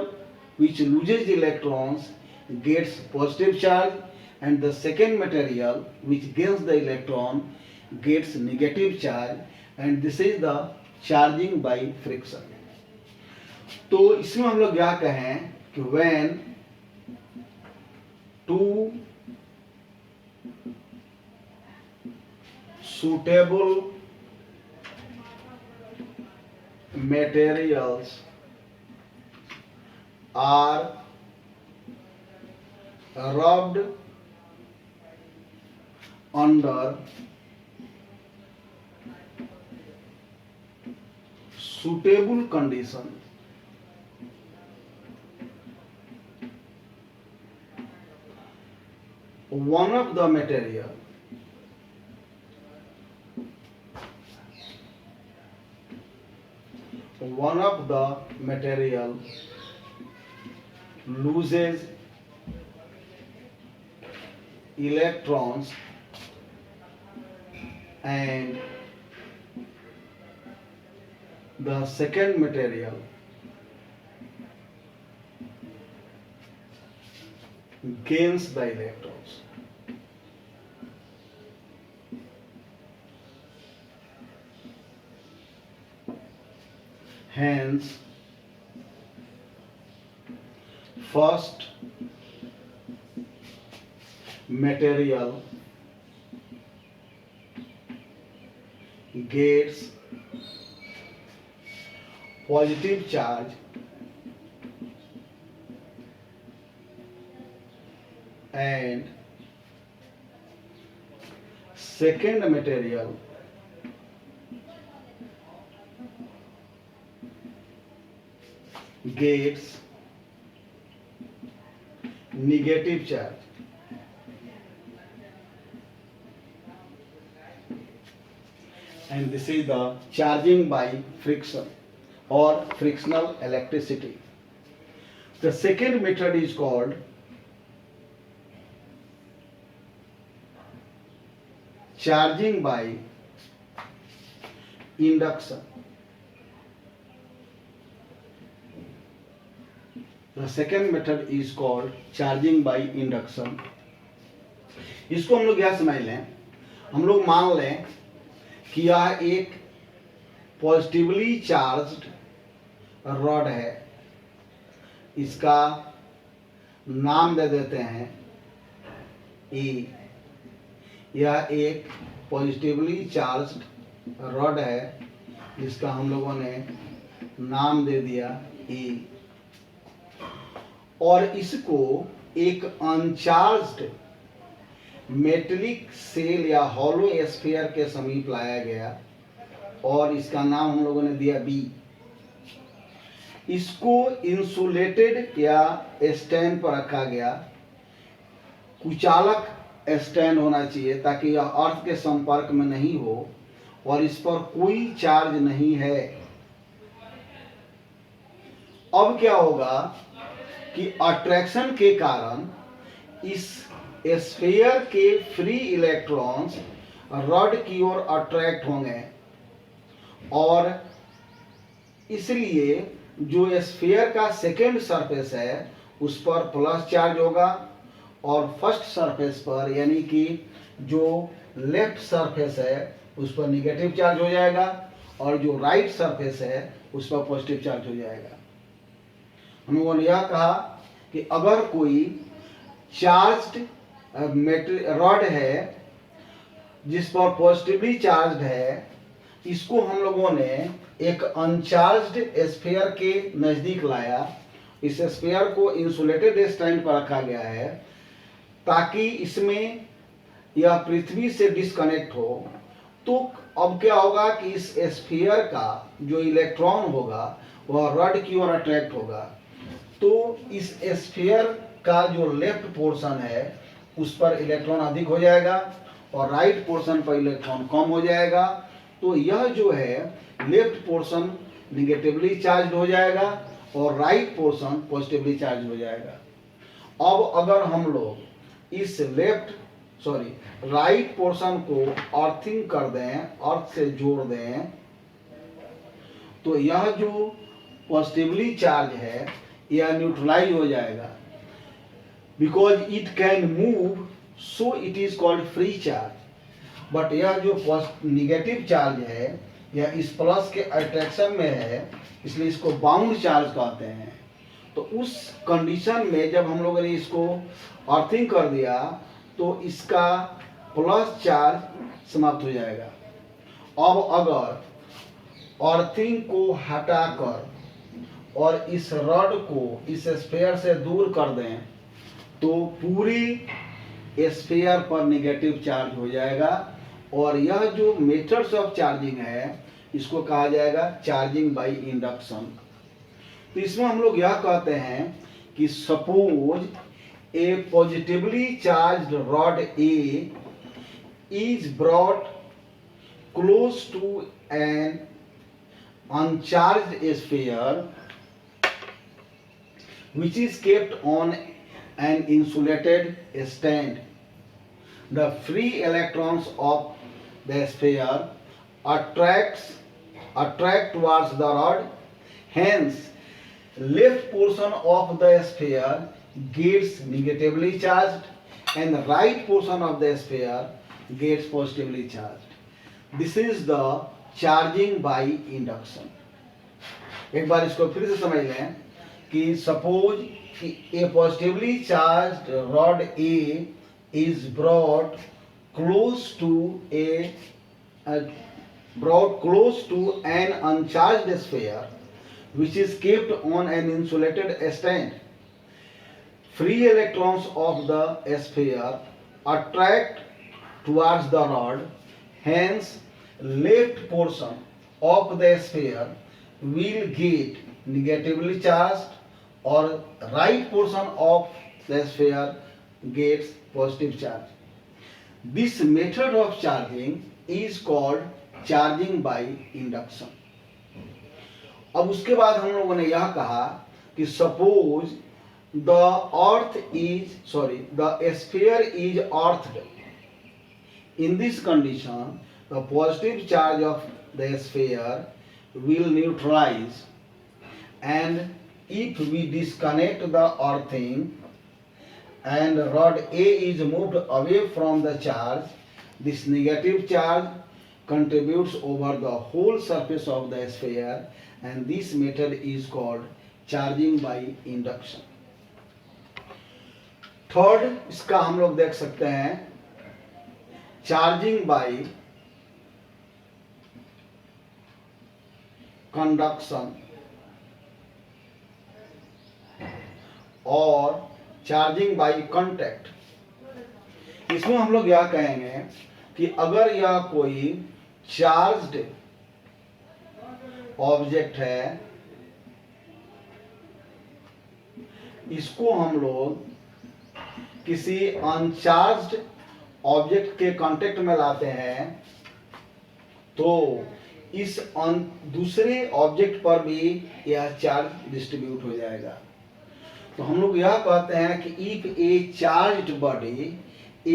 which loses electrons gets positive charge and the second material which gains the electron gets negative charge and this is the charging by friction. तो इसमें हम लोग क्या कहें कि when two suitable materials are rubbed under suitable condition one of the material loses electrons and the second material gains the electrons. Hence, first material gets positive charge and second material gets negative charge. And this is the charging by friction or frictional electricity. The second method is called charging by induction. The second method is called charging by induction. इसको हम लोग यह समझ लें, हम लोग मान लें कि यह एक पॉजिटिवली चार्ज्ड रॉड है, इसका नाम दे देते हैं E। यह एक पॉजिटिवली चार्ज्ड रॉड है, इसका हम लोगों ने नाम दे दिया E। और इसको एक अनचार्ज्ड मेटेलिक सेल या हॉलो स्फीयर के समीप लाया गया और इसका नाम हम लोगों ने दिया B। इसको इंसुलेटेड या स्टैंड पर रखा गया, कुचालक स्टैंड होना चाहिए ताकि यह अर्थ के संपर्क में नहीं हो और इस पर कोई चार्ज नहीं है। अब क्या होगा कि अट्रैक्शन के कारण इस स्फीयर के फ्री इलेक्ट्रॉन्स रॉड की ओर अट्रैक्ट होंगे और इसलिए जो स्फीयर का सेकेंड सरफेस है उस पर प्लस चार्ज होगा और फर्स्ट सरफेस पर यानी कि जो लेफ्ट सरफेस है उस पर निगेटिव चार्ज हो जाएगा और जो राइट सरफेस है उस पर पॉजिटिव चार्ज हो जाएगा। हम लोगों ने यह कहा कि अगर कोई चार्ज्ड रॉड है जिस पर पॉजिटिवली चार्ज्ड है, इसको हम लोगों ने एक अनचार्ज्ड स्फीयर के नज़दीक लाया। इस स्फीयर को इंसुलेटेड स्टैंड पर रखा गया है ताकि इसमें यह पृथ्वी से डिस्कनेक्ट हो। तो अब क्या होगा कि इस स्फीयर का जो इलेक्ट्रॉन होगा वह रॉड की ओर अट्रैक्ट होगा। तो इस स्फीयर का जो लेफ्ट पोर्शन है उस पर इलेक्ट्रॉन अधिक हो जाएगा और राइट पोर्शन पर इलेक्ट्रॉन कम हो जाएगा। तो यह जो है लेफ्ट पोर्शन निगेटिवली चार्ज हो जाएगा और राइट पोर्शन पॉजिटिवली चार्ज हो जाएगा। अब अगर हम लोग इस राइट पोर्शन को अर्थिंग कर दें, अर्थ से जोड़ दें, तो यह जो पॉजिटिवली चार्ज है यह न्यूट्रलाइज हो जाएगा because it can move, so it is called free charge. But यह जो निगेटिव चार्ज है यह इस प्लस के अट्रैक्शन में है, इसलिए इसको बाउंड चार्ज कहते हैं। तो उस कंडीशन में जब हम लोगों ने इसको अर्थिंग कर दिया तो इसका प्लस चार्ज समाप्त हो जाएगा। अब अगर अर्थिंग को हटाकर और इस रॉड को इस स्फीयर से दूर कर दें तो पूरी स्फीयर पर नेगेटिव चार्ज हो जाएगा और यह जो मेथड्स ऑफ चार्जिंग है इसको कहा जाएगा चार्जिंग बाय इंडक्शन। तो इसमें हम लोग यह कहते हैं कि suppose a positively charged rod A is brought close to an uncharged sphere which is kept on an insulated stand. The free electrons of the sphere attract towards the rod. Hence, left portion of the sphere gets negatively charged and the right portion of the sphere gets positively charged. This is the charging by induction. एक बार इसको फिर से समझ लें कि suppose a positively charged rod A is brought close to an uncharged sphere which is kept on an insulated stand. Free electrons of the sphere attract towards the rod. Hence, left portion of the sphere will get negatively charged or right portion of the sphere gets positive charge. This method of charging is called charging by induction. अब उसके बाद हम लोगों ने यह कहा कि suppose the sphere is earthed. In this condition, the positive charge of the sphere will neutralize, and if we disconnect the earthing and rod A is moved away from the charge, this negative charge contributes over the whole surface of the sphere, and this method is called charging by induction. Third इसका हम लोग देख सकते हैं charging by conduction और charging by contact. इसमें हम लोग यह कहेंगे कि अगर यह कोई चार्ज्ड ऑब्जेक्ट है, इसको हम लोग किसी अनचार्ज्ड ऑब्जेक्ट के कांटेक्ट में लाते हैं, तो इस दूसरे ऑब्जेक्ट पर भी यह चार्ज डिस्ट्रीब्यूट हो जाएगा। तो हम लोग यह कहते हैं कि if a charged body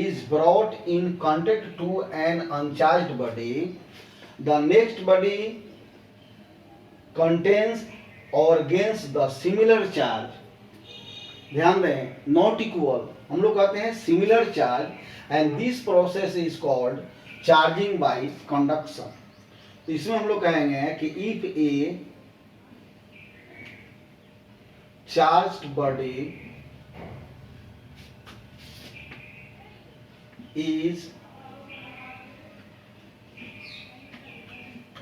is brought in contact to an uncharged body, the next body contains और गेन्स द सिमिलर चार्ज। ध्यान दें, नॉट इक्वल, हम लोग कहते हैं similar charge, and this process is called charging by conduction. तो इसमें हम लोग कहेंगे कि if a charged body is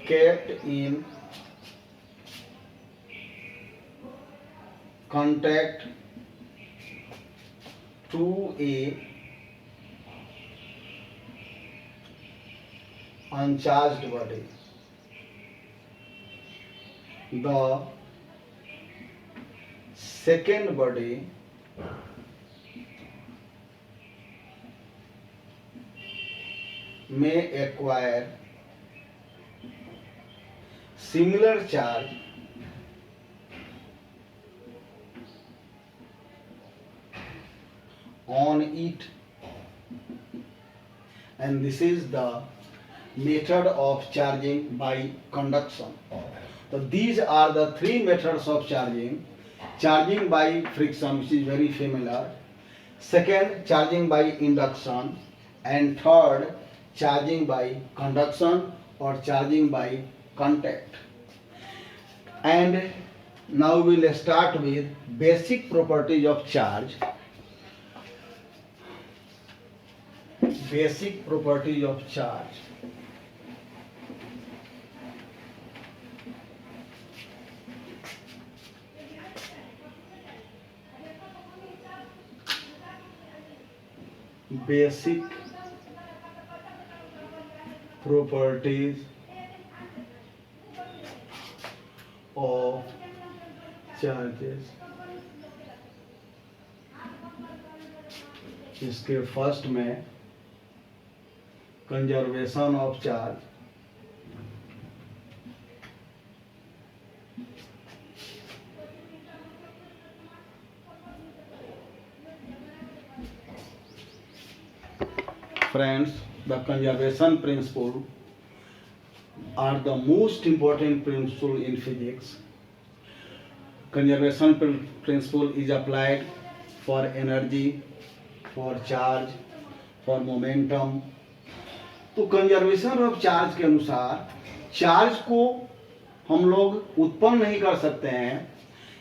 kept in contact to a uncharged body, the second body may acquire similar charge on it, and this is the method of charging by conduction. So these are the three methods of charging: charging by friction, which is very familiar; second, charging by induction; and third, charging by conduction or charging by contact. And now we will start with basic properties of charge. Basic properties of charge. Basic properties of charges. इसके first में conservation of charge, friends, the conservation principle are the most important principle in physics. Conservation principle is applied for energy, for charge, for momentum. तो conservation of charge के अनुसार charge को हम लोग उत्पन्न नहीं कर सकते हैं,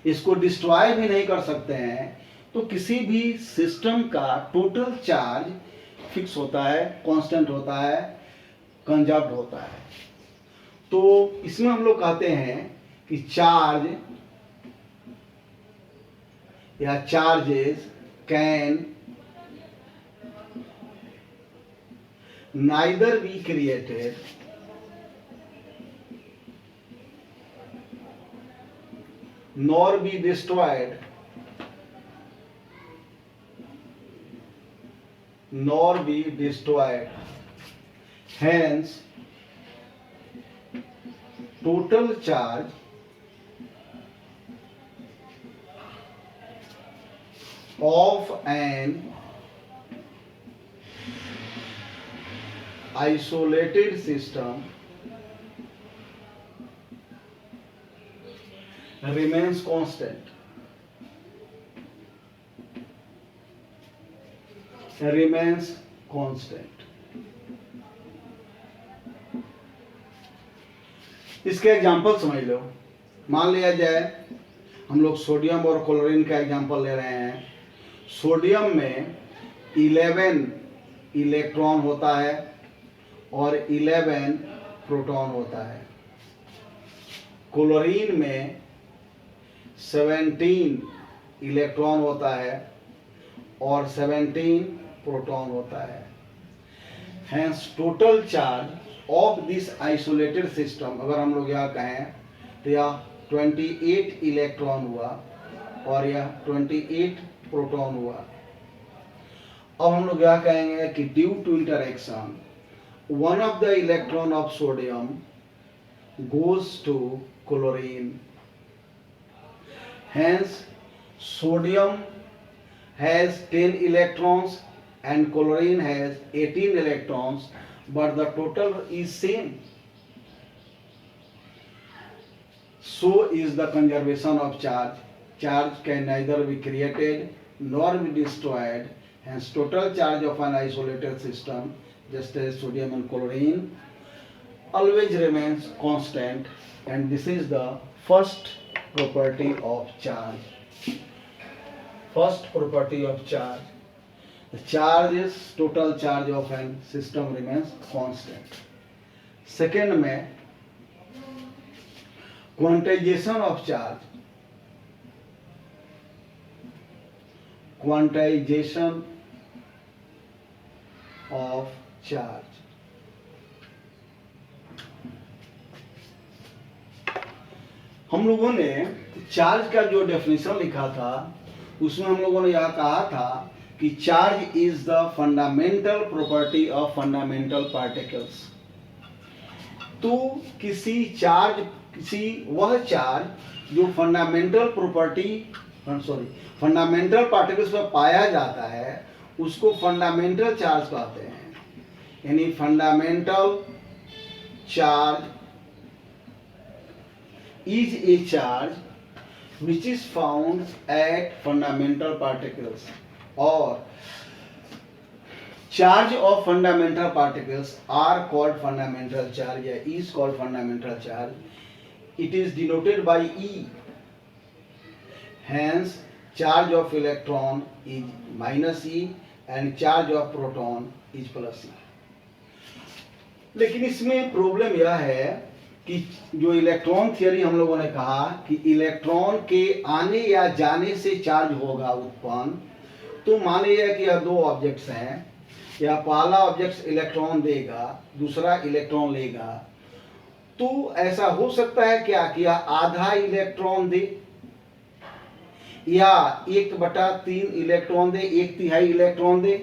इसको डिस्ट्रॉय भी नहीं कर सकते हैं, तो किसी भी सिस्टम का टोटल चार्ज फिक्स होता है, कांस्टेंट होता है, कंजर्व्ड होता है। तो इसमें हम लोग कहते हैं कि चार्ज या charges can neither be created nor be destroyed, hence of an isolated system remains constant. Remains constant. इसके एग्जाम्पल समझ लो. मान लिया जाए हम लोग सोडियम और क्लोरीन का एग्जाम्पल ले रहे हैं. सोडियम में 11 इलेक्ट्रॉन होता है और 11 प्रोटॉन होता है. क्लोरीन में 17 इलेक्ट्रॉन होता है और 17 प्रोटॉन होता है. Hence total charge of this isolated system, अगर हम लोग यहाँ कहें तो यह 28 इलेक्ट्रॉन हुआ और यह 28 प्रोटॉन हुआ. अब हम लोग यहाँ कहेंगे कि due to interaction one of the electron of sodium goes to chlorine. Hence sodium has 10 electrons and chlorine has 18 electrons, but the total is same. So is the conservation of charge. Charge can neither be created nor be destroyed. Hence total charge of an isolated system, just as sodium and chlorine, always remains constant, and this is the first property of charge. First property of charge. The charge is total charge of an system remains constant. Second में quantization of charge. Quantization of charge. हम लोगों ने charge का जो definition लिखा था उसमें हम लोगों ने यह कहा था कि charge is the fundamental property of fundamental particles. तो वह चार्ज जो फंडामेंटल पार्टिकल्स में पाया जाता है उसको फंडामेंटल चार्ज कहते हैं. यानी fundamental charge is a charge which is found at fundamental particles, or charge of fundamental particles are called fundamental charge, या is called fundamental charge. It is denoted by E. Hence charge of electron is minus E and charge of proton is plus E. लेकिन इसमें problem यह है कि जो electron theory हम लोगों ने कहा कि इलेक्ट्रॉन के आने या जाने से चार्ज होगा उत्पन्न. तो मान लीजिए कि यह दो ऑब्जेक्ट्स हैं, या पहला ऑब्जेक्ट इलेक्ट्रॉन देगा दूसरा इलेक्ट्रॉन लेगा. तो ऐसा हो सकता है क्या कि यह आधा इलेक्ट्रॉन दे या 1/3 इलेक्ट्रॉन दे, 1/3 इलेक्ट्रॉन दे.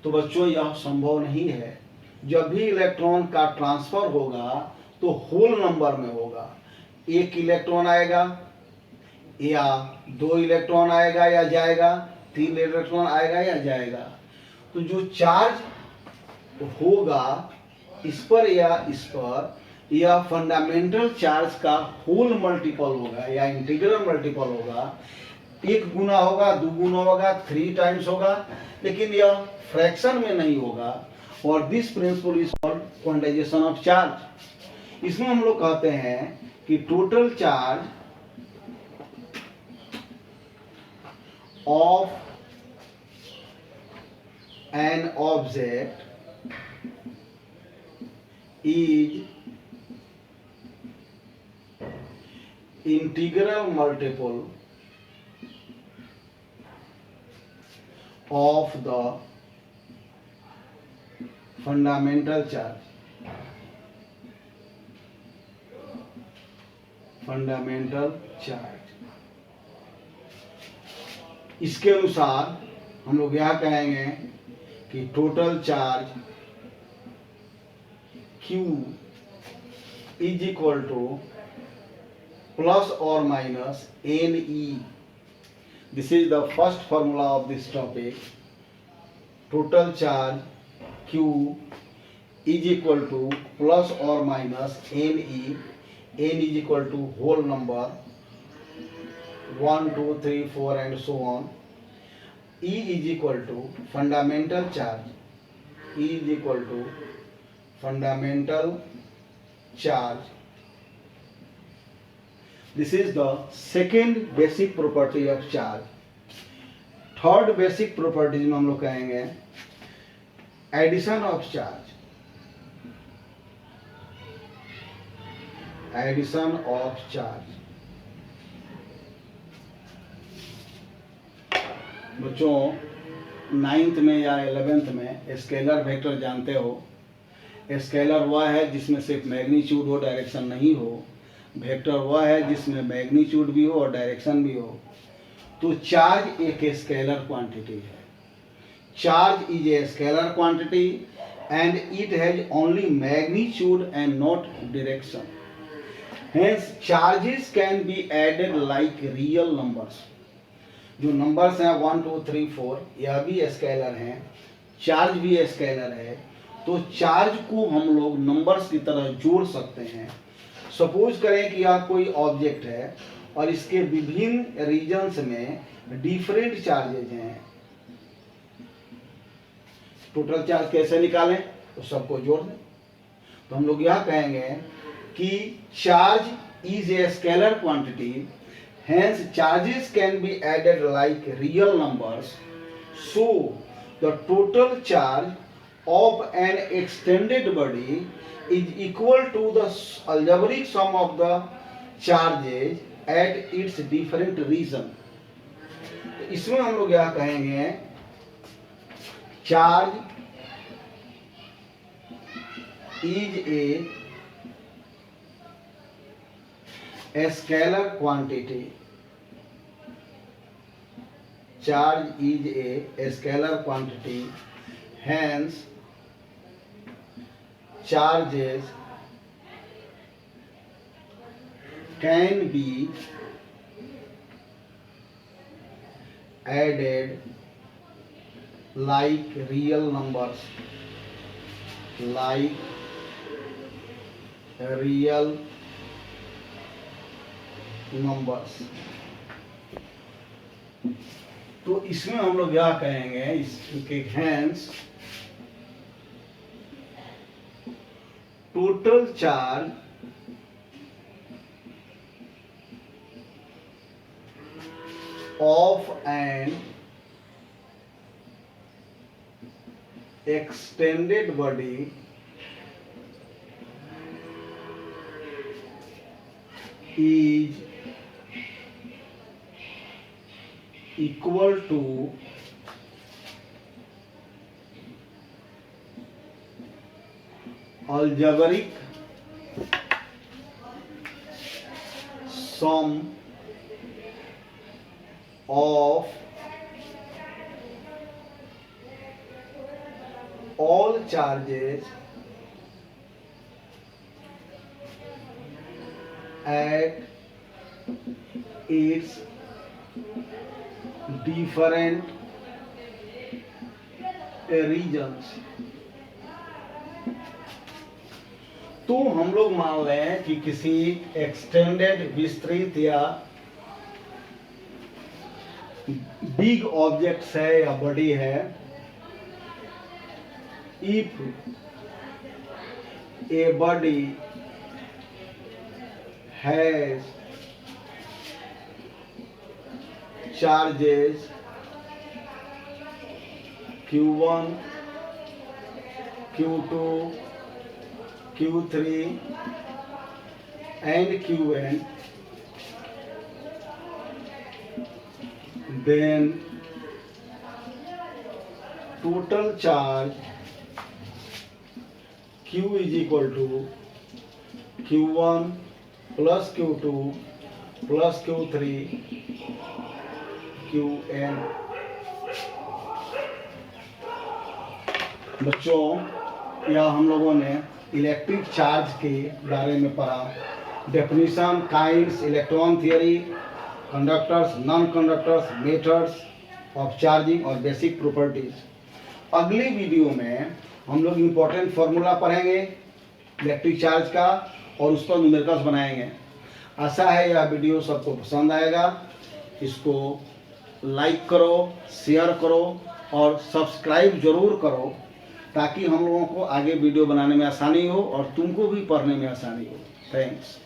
तो बच्चों यह संभव नहीं है. जब भी इलेक्ट्रॉन का ट्रांसफर होगा तो होल नंबर में होगा. 1 इलेक्ट्रॉन आएगा या 2 इलेक्ट्रॉन आएगा या जाएगा, 3 इलेक्ट्रॉन आएगा या जाएगा. तो जो चार्ज होगा इस पर या इस पर, यह फंडामेंटल चार्ज का होल मल्टीपल होगा या इंटीग्रल मल्टीपल होगा. 1 गुना होगा, 2 गुना होगा, 3 टाइम्स होगा, लेकिन यह फ्रैक्शन में नहीं होगा. और this principle is called quantization of charge. इसमें हम लोग कहते हैं कि total charge of an object is integral multiple of the fundamental charge. Fundamental charge. इसके अनुसार हम लोग यह कहेंगे कि total charge Q is equal two plus और minus NE. This is the first formula of this topic. Total charge Q is equal to plus or minus NE. N is equal to whole number 1, 2, 3, 4 and so on. E is equal to fundamental charge. E is equal to fundamental charge. This is the second basic property of charge. Third basic property में हम लोग कहेंगे addition of charge. Addition of charge. बच्चों 9th में या 11th में scalar vector जानते हो. स्केलर वह है जिसमें सिर्फ मैग्नीट्यूड हो, डायरेक्शन नहीं हो. वेक्टर वह है जिसमें मैग्नीट्यूड भी हो और डायरेक्शन भी हो. तो चार्ज एक स्केलर क्वांटिटी है. Charge is a scalar quantity and it has only magnitude and not direction. Hence charges can be added like real numbers. जो नंबर्स हैं 1, 2, 3, 4 यह भी स्केलर हैं, चार्ज भी स्केलर है. तो चार्ज को हम लोग नंबर्स की तरह जोड़ सकते हैं. सपोज करें कि यह कोई ऑब्जेक्ट है और इसके विभिन्न रीजन्स में डिफरेंट चार्जेज हैं. टोटल चार्ज कैसे निकालें? तो सबको जोड़ दें. तो हम लोग यह कहेंगे कि charge is a scalar quantity, hence charges can be added like real numbers. So the total charge of an extended body is equal to the algebraic sum of the charges at its different region. तो इसमें हम लोग क्या कहेंगे, charge is a scalar quantity. Charge is a scalar quantity, hence charges can be added like real numbers, like real numbers. तो इसमें हम लोग क्या कहेंगे, इसके hence total charge of an extended body is equal to algebraic sum of all charges at its different regions. तो हम लोग मान लें कि किसी एक्सटेंडेड विस्तृत या बिग ऑब्जेक्ट है या बड़ी है. If a body has charges Q1, Q2, Q3 and Qn, then total charge Q is equal to Q1 plus Q2 plus Q3 Qn. बच्चों, यह हम लोगों ने इलेक्ट्रिक चार्ज के बारे में पढ़ा. Definition, kinds, electron theory conductors, non conductors, methods of charging और बेसिक प्रॉपर्टीज। अगली वीडियो में हम लोग इम्पोर्टेंट फार्मूला पढ़ेंगे इलेक्ट्रिक चार्ज का और उस पर न्यूमेरिकल्स बनाएंगे। आशा है यह वीडियो सबको पसंद आएगा। इसको लाइक करो, शेयर करो और सब्सक्राइब जरूर करो ताकि हम लोगों को आगे वीडियो बनाने में आसानी हो और तुमको भी पढ़ने में आसानी हो। थैंक्स।